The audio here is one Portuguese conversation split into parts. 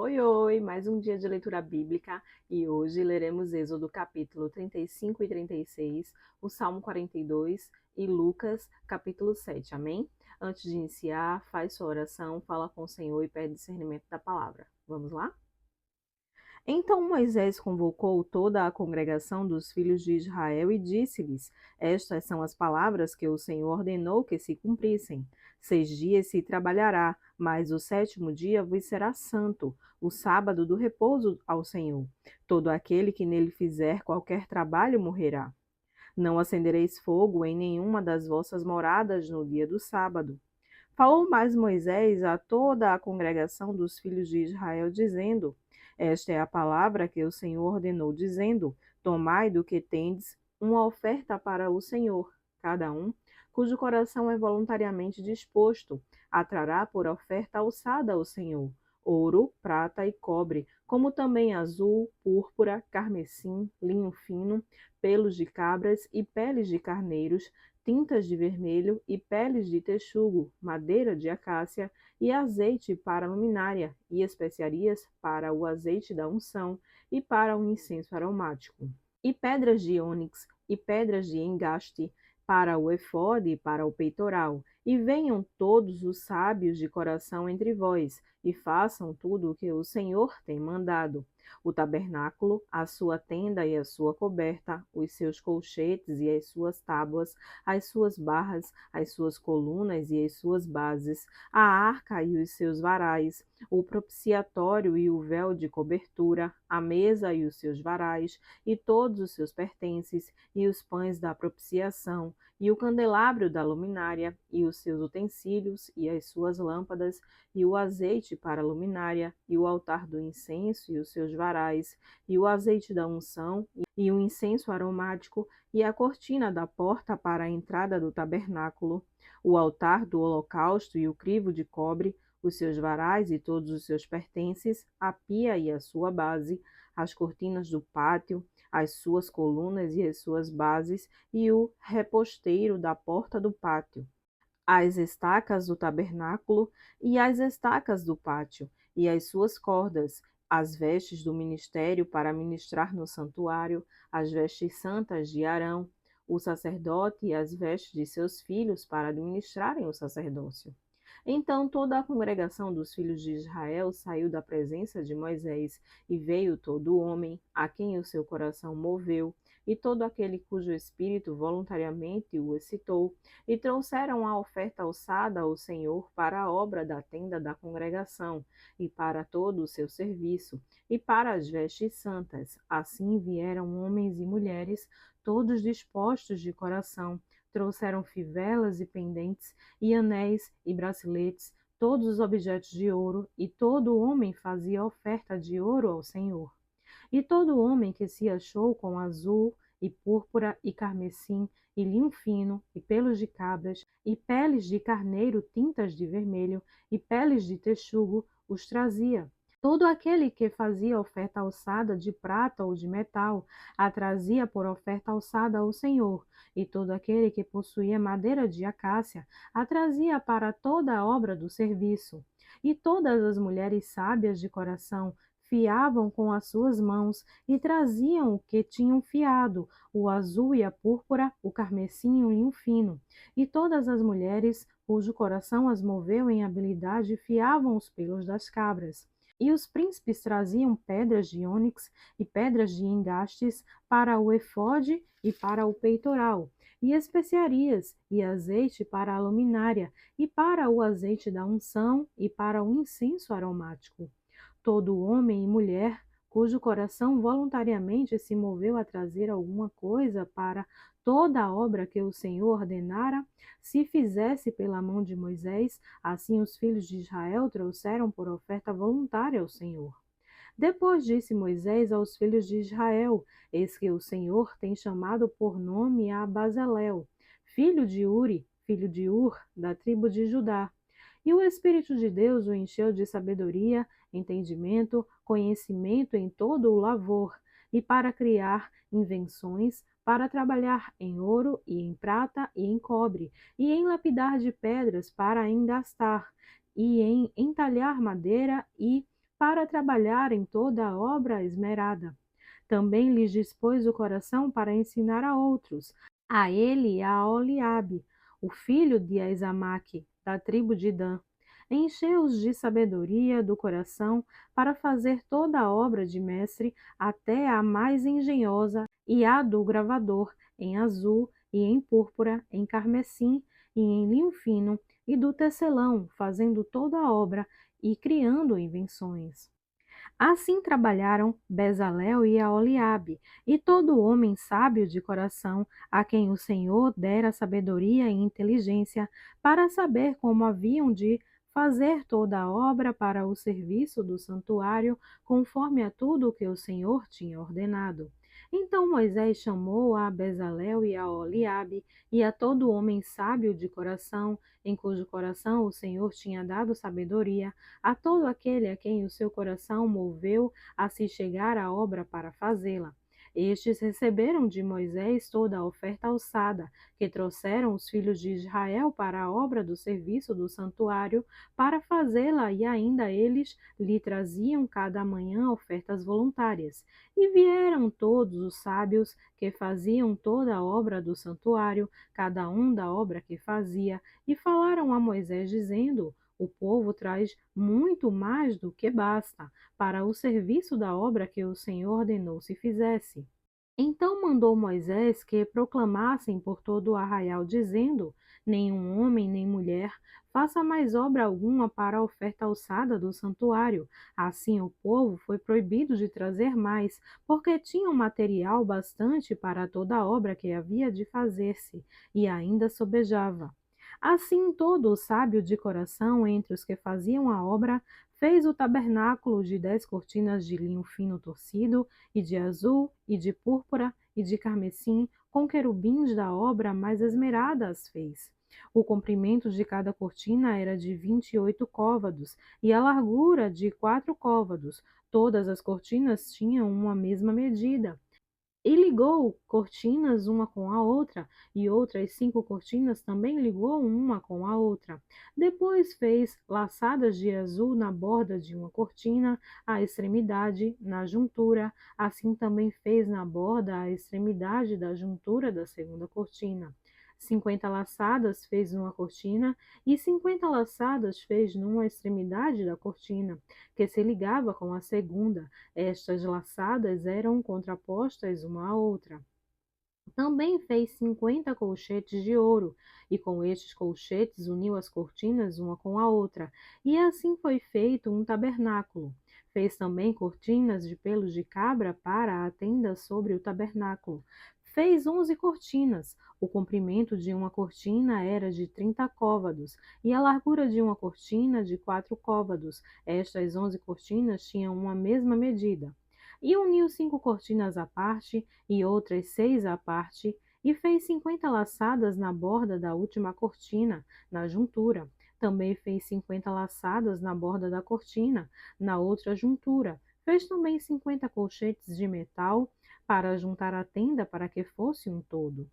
Oi, oi, mais um dia de leitura bíblica e hoje leremos Êxodo capítulo 35 e 36, o Salmo 42 e Lucas capítulo 7, amém? Antes de iniciar, faz sua oração, fala com o Senhor e pede discernimento da palavra. Vamos lá? Então Moisés convocou toda a congregação dos filhos de Israel e disse-lhes: Estas são as palavras que o Senhor ordenou que se cumprissem. 6 dias se trabalhará, mas o sétimo dia vos será santo, o sábado do repouso ao Senhor. Todo aquele que nele fizer qualquer trabalho morrerá. Não acendereis fogo em nenhuma das vossas moradas no dia do sábado. Falou mais Moisés a toda a congregação dos filhos de Israel, dizendo: Esta é a palavra que o Senhor ordenou, dizendo: Tomai do que tendes uma oferta para o Senhor. Cada um, cujo coração é voluntariamente disposto, a trará por oferta alçada ao Senhor ouro, prata e cobre, como também azul, púrpura, carmesim, linho fino, pelos de cabras e peles de carneiros, tintas de vermelho e peles de texugo, madeira de acácia e azeite para a luminária, e especiarias para o azeite da unção e para o incenso aromático, e pedras de ônix e pedras de engaste para o efode e para o peitoral. E venham todos os sábios de coração entre vós, e façam tudo o que o Senhor tem mandado: o tabernáculo, a sua tenda e a sua coberta, os seus colchetes e as suas tábuas, as suas barras, as suas colunas e as suas bases, a arca e os seus varais, o propiciatório e o véu de cobertura, a mesa e os seus varais, e todos os seus pertences, e os pães da propiciação, e o candelabro da luminária, e os seus utensílios, e as suas lâmpadas, e o azeite para a luminária, e o altar do incenso, e os seus varais, e o azeite da unção, e o incenso aromático, e a cortina da porta para a entrada do tabernáculo, o altar do holocausto e o crivo de cobre, os seus varais e todos os seus pertences, a pia e a sua base, as cortinas do pátio, as suas colunas e as suas bases, e o reposteiro da porta do pátio, as estacas do tabernáculo e as estacas do pátio, e as suas cordas, as vestes do ministério para ministrar no santuário, as vestes santas de Arão, o sacerdote, e as vestes de seus filhos para administrarem o sacerdócio. Então toda a congregação dos filhos de Israel saiu da presença de Moisés, e veio todo homem a quem o seu coração moveu, e todo aquele cujo espírito voluntariamente o excitou, e trouxeram a oferta alçada ao Senhor para a obra da tenda da congregação, e para todo o seu serviço, e para as vestes santas. Assim vieram homens e mulheres, todos dispostos de coração, trouxeram fivelas e pendentes, e anéis e braceletes, todos os objetos de ouro, e todo homem fazia oferta de ouro ao Senhor. E todo homem que se achou com azul, e púrpura, e carmesim, e linho fino, e pelos de cabras, e peles de carneiro tintas de vermelho, e peles de texugo, os trazia. Todo aquele que fazia oferta alçada de prata ou de metal, a trazia por oferta alçada ao Senhor, e todo aquele que possuía madeira de acácia, a trazia para toda a obra do serviço. E todas as mulheres sábias de coração fiavam com as suas mãos e traziam o que tinham fiado, o azul e a púrpura, o carmesim e o linho fino. E todas as mulheres, cujo coração as moveu em habilidade, fiavam os pelos das cabras. E os príncipes traziam pedras de ônix e pedras de engastes para o efode e para o peitoral, e especiarias, e azeite para a luminária, e para o azeite da unção, e para o incenso aromático. Todo homem e mulher cujo coração voluntariamente se moveu a trazer alguma coisa para toda a obra que o Senhor ordenara, se fizesse pela mão de Moisés, assim os filhos de Israel trouxeram por oferta voluntária ao Senhor. Depois disse Moisés aos filhos de Israel: Eis que o Senhor tem chamado por nome a Bezalel, filho de Uri, filho de Ur, da tribo de Judá. E o Espírito de Deus o encheu de sabedoria, entendimento, conhecimento em todo o lavor, e para criar invenções, para trabalhar em ouro e em prata e em cobre, e em lapidar de pedras para engastar, e em entalhar madeira e para trabalhar em toda a obra esmerada. Também lhes dispôs o coração para ensinar a outros, a ele e a Oliabe, o filho de Aizamaque, da tribo de Dan. Encheu-os de sabedoria do coração para fazer toda a obra de mestre, até a mais engenhosa, e a do gravador, em azul e em púrpura, em carmesim e em linho fino, e do tecelão, fazendo toda a obra e criando invenções. Assim trabalharam Bezalel e Aholiabe, e todo homem sábio de coração, a quem o Senhor dera sabedoria e inteligência, para saber como haviam de fazer toda a obra para o serviço do santuário, conforme a tudo o que o Senhor tinha ordenado. Então Moisés chamou a Bezalel e a Aholiabe, e a todo homem sábio de coração, em cujo coração o Senhor tinha dado sabedoria, a todo aquele a quem o seu coração moveu a se chegar à obra para fazê-la. Estes receberam de Moisés toda a oferta alçada, que trouxeram os filhos de Israel para a obra do serviço do santuário, para fazê-la, e ainda eles lhe traziam cada manhã ofertas voluntárias. E vieram todos os sábios que faziam toda a obra do santuário, cada um da obra que fazia, e falaram a Moisés, dizendo: o povo traz muito mais do que basta para o serviço da obra que o Senhor ordenou se fizesse. Então mandou Moisés que proclamassem por todo o arraial, dizendo: nenhum homem nem mulher faça mais obra alguma para a oferta alçada do santuário. Assim o povo foi proibido de trazer mais, porque tinham material bastante para toda a obra que havia de fazer-se, e ainda sobejava. Assim, todo o sábio de coração entre os que faziam a obra fez o tabernáculo de 10 cortinas de linho fino torcido, e de azul, e de púrpura, e de carmesim, com querubins da obra mais esmerada as fez. O comprimento de cada cortina era de 28 côvados, e a largura de 4 côvados. Todas as cortinas tinham uma mesma medida. E ligou cortinas uma com a outra, e outras 5 cortinas também ligou uma com a outra. Depois fez laçadas de azul na borda de uma cortina, à extremidade, na juntura. Assim também fez na borda à extremidade da juntura da segunda cortina. 50 laçadas fez numa cortina, e 50 laçadas fez numa extremidade da cortina, que se ligava com a segunda. Estas laçadas eram contrapostas uma à outra. Também fez 50 colchetes de ouro, e com estes colchetes uniu as cortinas uma com a outra, e assim foi feito um tabernáculo. Fez também cortinas de pelos de cabra para a tenda sobre o tabernáculo. Fez 11 cortinas. O comprimento de uma cortina era de 30 côvados, e a largura de uma cortina de 4 côvados. Estas 11 cortinas tinham uma mesma medida. E uniu 5 cortinas à parte, e outras 6 à parte, e fez 50 laçadas na borda da última cortina, na juntura. Também fez 50 laçadas na borda da cortina, na outra juntura. Fez também 50 colchetes de metal para juntar a tenda para que fosse um todo.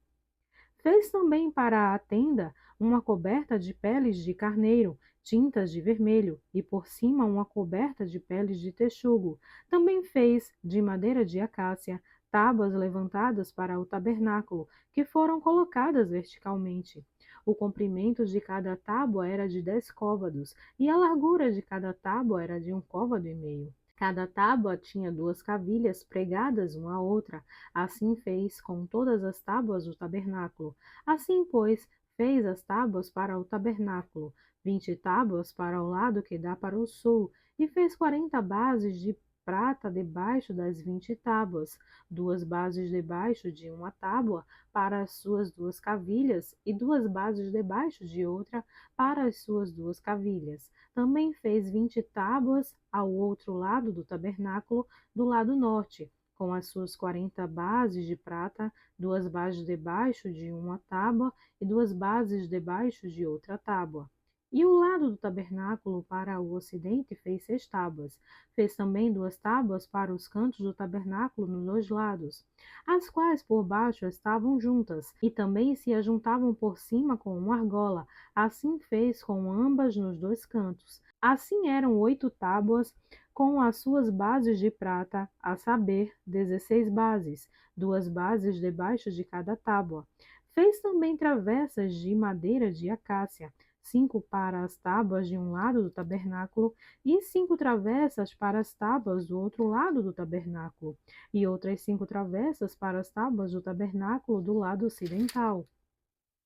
Fez também para a tenda uma coberta de peles de carneiro, tintas de vermelho, e por cima uma coberta de peles de texugo. Também fez, de madeira de acácia, tábuas levantadas para o tabernáculo, que foram colocadas verticalmente. O comprimento de cada tábua era de 10 côvados, e a largura de cada tábua era de 1,5 côvado. Cada tábua tinha 2 cavilhas pregadas uma à outra. Assim fez com todas as tábuas do tabernáculo. Assim, pois, fez as tábuas para o tabernáculo, 20 tábuas para o lado que dá para o sul, e fez 40 bases de prata debaixo das 20 tábuas, 2 bases debaixo de uma tábua para as suas 2 cavilhas, e 2 bases debaixo de outra para as suas 2 cavilhas. Também fez 20 tábuas ao outro lado do tabernáculo, do lado norte, com as suas 40 bases de prata, 2 bases debaixo de uma tábua e 2 bases debaixo de outra tábua. E o lado do tabernáculo para o ocidente fez 6 tábuas. Fez também 2 tábuas para os cantos do tabernáculo nos 2 lados, as quais por baixo estavam juntas, e também se ajuntavam por cima com uma argola. Assim fez com ambas nos 2 cantos. Assim eram 8 tábuas com as suas bases de prata, a saber, 16 bases, 2 bases debaixo de cada tábua. Fez também travessas de madeira de acácia, 5 para as tábuas de um lado do tabernáculo, e 5 travessas para as tábuas do outro lado do tabernáculo, e outras 5 travessas para as tábuas do tabernáculo do lado ocidental.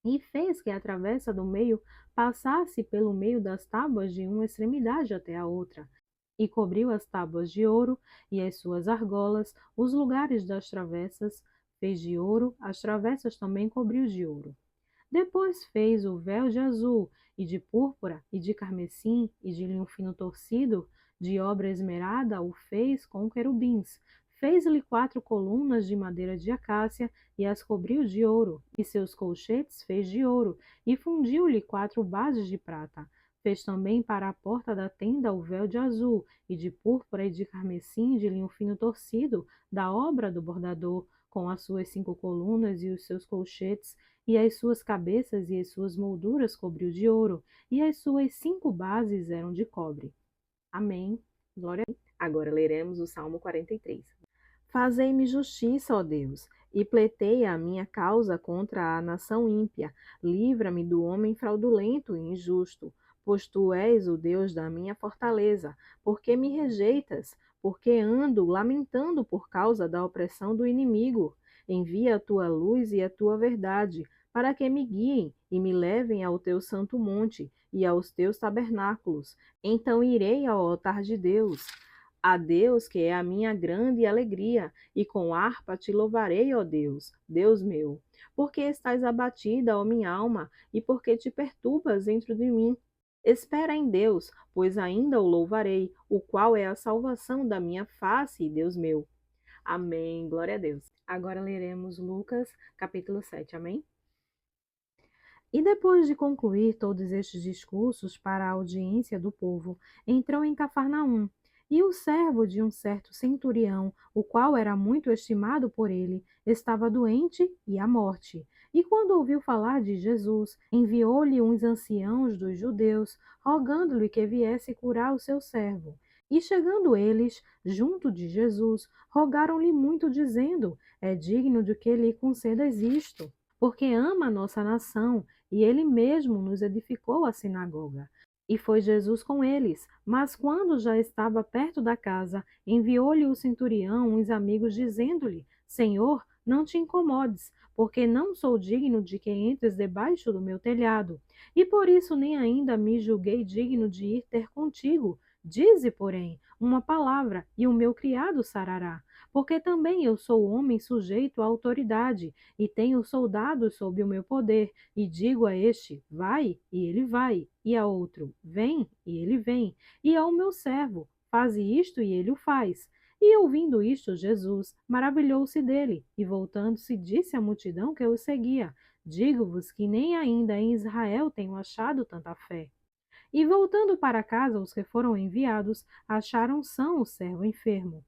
E fez que a travessa do meio passasse pelo meio das tábuas de uma extremidade até a outra. E cobriu as tábuas de ouro e as suas argolas, os lugares das travessas, fez de ouro, as travessas também cobriu de ouro. Depois fez o véu de azul, e de púrpura, e de carmesim, e de linho fino torcido, de obra esmerada o fez com querubins. Fez-lhe 4 colunas de madeira de acácia, e as cobriu de ouro, e seus colchetes fez de ouro, e fundiu-lhe 4 bases de prata. Fez também para a porta da tenda o véu de azul, e de púrpura e de carmesim, de linho fino torcido, da obra do bordador, com as suas 5 colunas e os seus colchetes, e as suas cabeças e as suas molduras cobriu de ouro, e as suas 5 bases eram de cobre. Amém. Glória a Deus. Agora leremos o Salmo 43. Fazei-me justiça, ó Deus, e pleiteia a minha causa contra a nação ímpia. Livra-me do homem fraudulento e injusto, pois tu és o Deus da minha fortaleza. Por que me rejeitas? Porque ando lamentando por causa da opressão do inimigo. Envia a tua luz e a tua verdade, para que me guiem e me levem ao teu santo monte e aos teus tabernáculos. Então irei ao altar de Deus, a Deus que é a minha grande alegria, e com harpa te louvarei, ó Deus, Deus meu. Porque estás abatida, ó minha alma, e porque te perturbas dentro de mim. Espera em Deus, pois ainda o louvarei, o qual é a salvação da minha face, Deus meu. Amém. Glória a Deus. Agora leremos Lucas, capítulo 7. Amém? E depois de concluir todos estes discursos para a audiência do povo, entrou em Cafarnaum. E o servo de um certo centurião, o qual era muito estimado por ele, estava doente e à morte. E quando ouviu falar de Jesus, enviou-lhe uns anciãos dos judeus, rogando-lhe que viesse curar o seu servo. E chegando eles junto de Jesus, rogaram-lhe muito, dizendo: É digno de que lhe concedas isto, porque ama a nossa nação, e ele mesmo nos edificou a sinagoga. E foi Jesus com eles, mas quando já estava perto da casa, enviou-lhe o centurião uns amigos, dizendo-lhe: Senhor, não te incomodes, porque não sou digno de que entres debaixo do meu telhado. E por isso nem ainda me julguei digno de ir ter contigo. Dize, porém, uma palavra, e o meu criado sarará. Porque também eu sou homem sujeito à autoridade, e tenho soldados sob o meu poder, e digo a este: vai, e ele vai, e a outro: vem, e ele vem, e ao meu servo: faze isto, e ele o faz. E ouvindo isto, Jesus maravilhou-se dele, e voltando-se, disse à multidão que o seguia: Digo-vos que nem ainda em Israel tenho achado tanta fé. E voltando para casa, os que foram enviados acharam são o servo enfermo.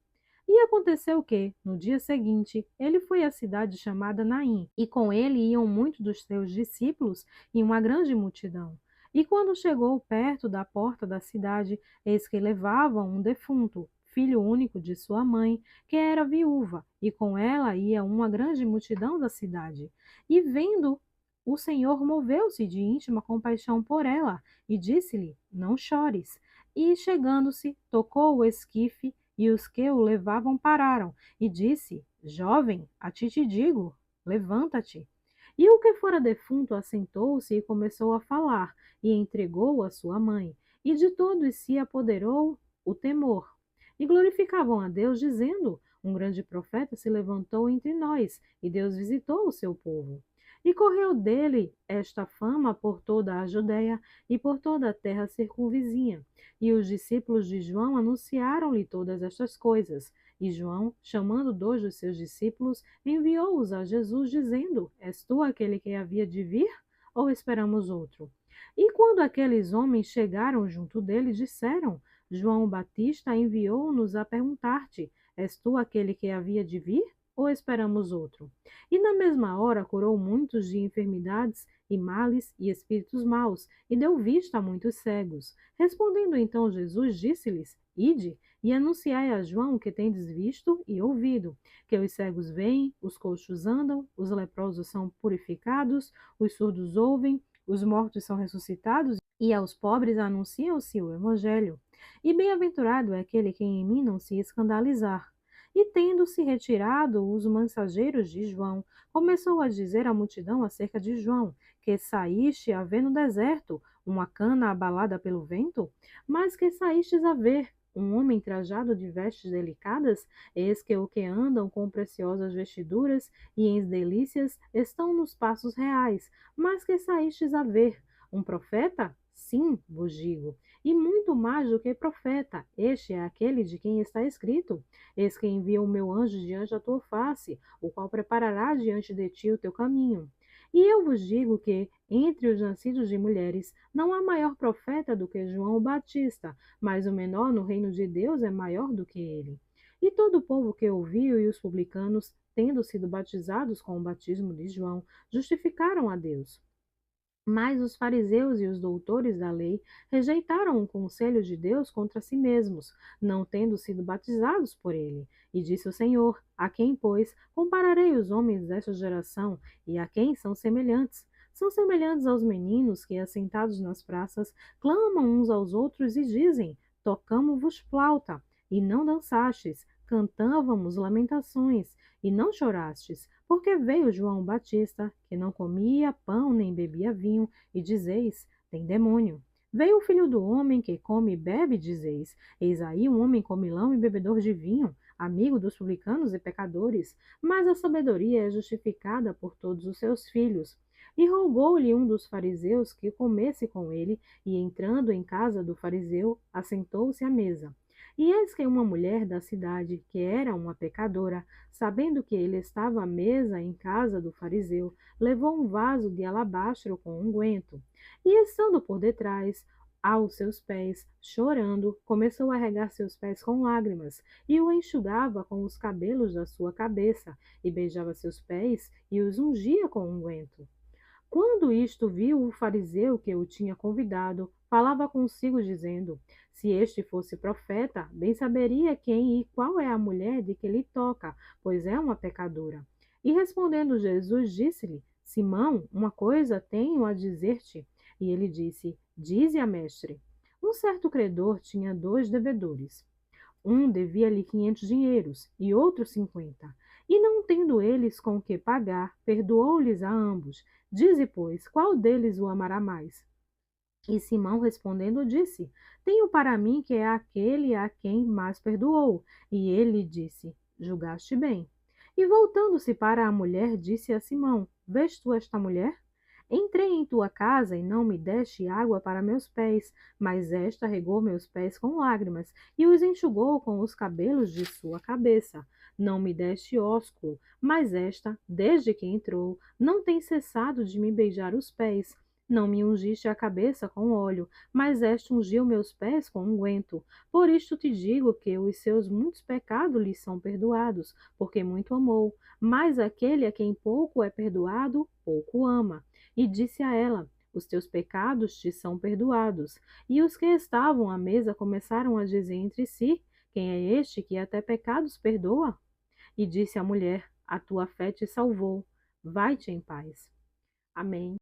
E aconteceu que, no dia seguinte, ele foi à cidade chamada Naim, e com ele iam muitos dos seus discípulos e uma grande multidão. E quando chegou perto da porta da cidade, eis que levavam um defunto, filho único de sua mãe, que era viúva, e com ela ia uma grande multidão da cidade. E vendo, o Senhor moveu-se de íntima compaixão por ela, e disse-lhe: Não chores. E, chegando-se, tocou o esquife, e os que o levavam pararam, e disse: Jovem, a ti te digo, levanta-te. E o que fora defunto assentou-se e começou a falar, e entregou a sua mãe. E de todos se apoderou o temor. E glorificavam a Deus, dizendo: Um grande profeta se levantou entre nós, e Deus visitou o seu povo. E correu dele esta fama por toda a Judéia e por toda a terra circunvizinha. E os discípulos de João anunciaram-lhe todas estas coisas. E João, chamando 2 dos seus discípulos, enviou-os a Jesus, dizendo: És tu aquele que havia de vir? Ou esperamos outro? E quando aqueles homens chegaram junto dele, disseram: João Batista enviou-nos a perguntar-te: És tu aquele que havia de vir? Ou esperamos outro? E na mesma hora curou muitos de enfermidades e males e espíritos maus, e deu vista a muitos cegos. Respondendo então Jesus, disse-lhes: Ide e anunciai a João o que tendes visto e ouvido, que os cegos veem, os coxos andam, os leprosos são purificados, os surdos ouvem, os mortos são ressuscitados, e aos pobres anuncia-se o Evangelho. E bem-aventurado é aquele que em mim não se escandalizar. E tendo-se retirado os mensageiros de João, começou a dizer à multidão acerca de João, que saíste a ver no deserto uma cana abalada pelo vento, mas que saístes a ver um homem trajado de vestes delicadas, eis que o que andam com preciosas vestiduras e em delícias estão nos passos reais, mas que saístes a ver um profeta? Sim, vos digo, e muito mais do que profeta. Este é aquele de quem está escrito: eis que envia o meu anjo diante da tua face, o qual preparará diante de ti o teu caminho. E eu vos digo que, entre os nascidos de mulheres, não há maior profeta do que João o Batista, mas o menor no reino de Deus é maior do que ele. E todo o povo que ouviu e os publicanos, tendo sido batizados com o batismo de João, justificaram a Deus. Mas os fariseus e os doutores da lei rejeitaram o conselho de Deus contra si mesmos, não tendo sido batizados por ele. E disse o Senhor: a quem, pois, compararei os homens desta geração, e a quem são semelhantes? São semelhantes aos meninos que, assentados nas praças, clamam uns aos outros e dizem: tocamo-vos flauta, e não dançastes, cantávamos lamentações, e não chorastes. Porque veio João Batista, que não comia pão nem bebia vinho, e dizeis: tem demônio. Veio o filho do homem, que come e bebe, e dizeis: eis aí um homem comilão e bebedor de vinho, amigo dos publicanos e pecadores. Mas a sabedoria é justificada por todos os seus filhos. E rogou-lhe um dos fariseus que comesse com ele, e entrando em casa do fariseu, assentou-se à mesa. E eis que uma mulher da cidade, que era uma pecadora, sabendo que ele estava à mesa em casa do fariseu, levou um vaso de alabastro com unguento. E estando por detrás, aos seus pés, chorando, começou a regar seus pés com lágrimas, e o enxugava com os cabelos da sua cabeça, e beijava seus pés, e os ungia com unguento. Quando isto viu o fariseu que o tinha convidado, falava consigo, dizendo: se este fosse profeta, bem saberia quem e qual é a mulher de que lhe toca, pois é uma pecadora. E respondendo Jesus, disse-lhe: Simão, uma coisa tenho a dizer-te. E ele disse: dize a mestre. Um certo credor tinha 2 devedores. Um devia-lhe 500 dinheiros e outro 50. E não tendo eles com que pagar, perdoou-lhes a ambos. Dize, pois, qual deles o amará mais? E Simão respondendo disse: tenho para mim que é aquele a quem mais perdoou. E ele disse: julgaste bem. E voltando-se para a mulher, disse a Simão: vês tu esta mulher? Entrei em tua casa e não me deste água para meus pés, mas esta regou meus pés com lágrimas e os enxugou com os cabelos de sua cabeça. Não me deste ósculo, mas esta, desde que entrou, não tem cessado de me beijar os pés. Não me ungiste a cabeça com óleo, mas esta ungiu meus pés com unguento. Por isto te digo que os seus muitos pecados lhes são perdoados, porque muito amou. Mas aquele a quem pouco é perdoado, pouco ama. E disse a ela: os teus pecados te são perdoados. E os que estavam à mesa começaram a dizer entre si: quem é este que até pecados perdoa? E disse a mulher: a tua fé te salvou. Vai-te em paz. Amém.